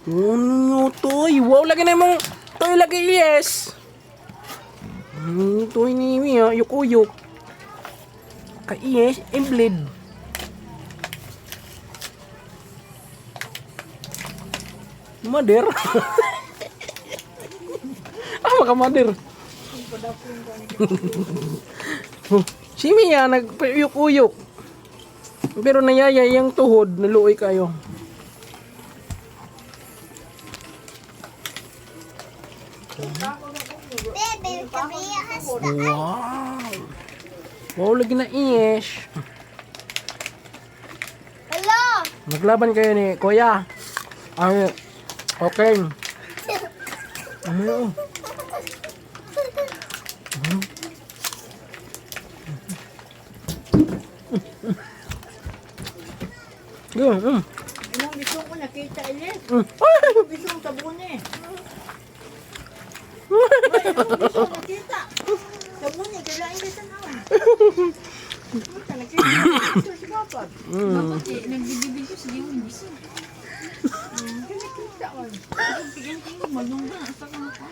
Ano toy? Wow, lagi na mong toy lagi yes. Toy ni Mia, yuk-uyuk. Ka-yes, blade. Mader. Maka mader. Si Mia nagpayuk-uyuk. Pero nayaya yung tuhod, naluoy kayo. Wow. Wow, lagi na ish. Hello. Naglaban kayo ni Kuya. Ay, okay. Ano? Yun. Inang bisong ko nakita ilis. Ay! Bisong sabon eh. Bisong nakita. Sabon eh, kailangan kita naman. Puta, nakita. Bisong si Kapag. Dapat eh, nagbibigay ko sa yung bisong. Nakita man. Ang tingin malungga. Asa ka na pa.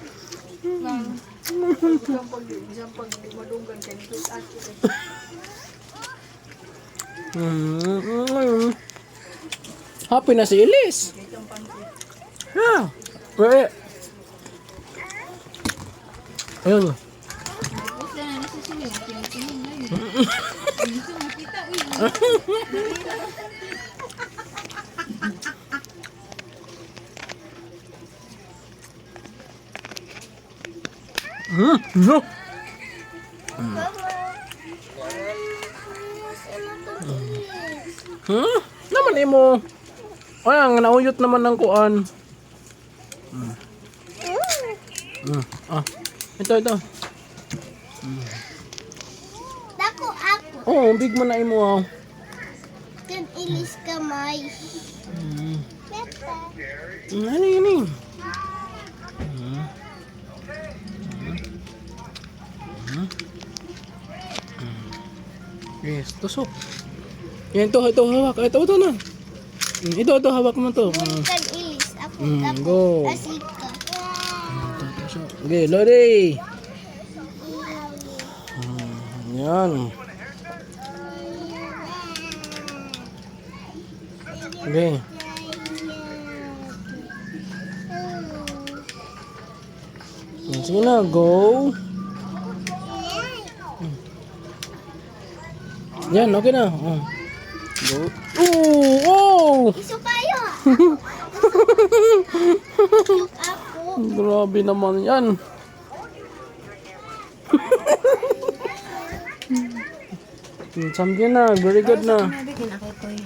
Isang pag madunggan ka nito at Happy na si Elise. Yeah. Wait. Ayun. Tapos na nasa sila. Tingin na yun. Bisong nakita. No. Naman imo. Ay, ang nauyot naman ng kuan. Ah. Ito. Dako ako. Oh, big man na imo. Ah. Kan ilis kamay. Ano yun eh? Yes, tusok. Yan, ito hawak. Ito na. Ito, hawak mo to. Kan ilis ako. Go. Asika. Tusok. Okay, Lodi. Yan. Okay. Sige na, go. Yan, okay na. Oh. Go. Oh! Iso kayo. Ako. Grabe naman yan. Champion na, very good na. Nabigyan ako ito eh.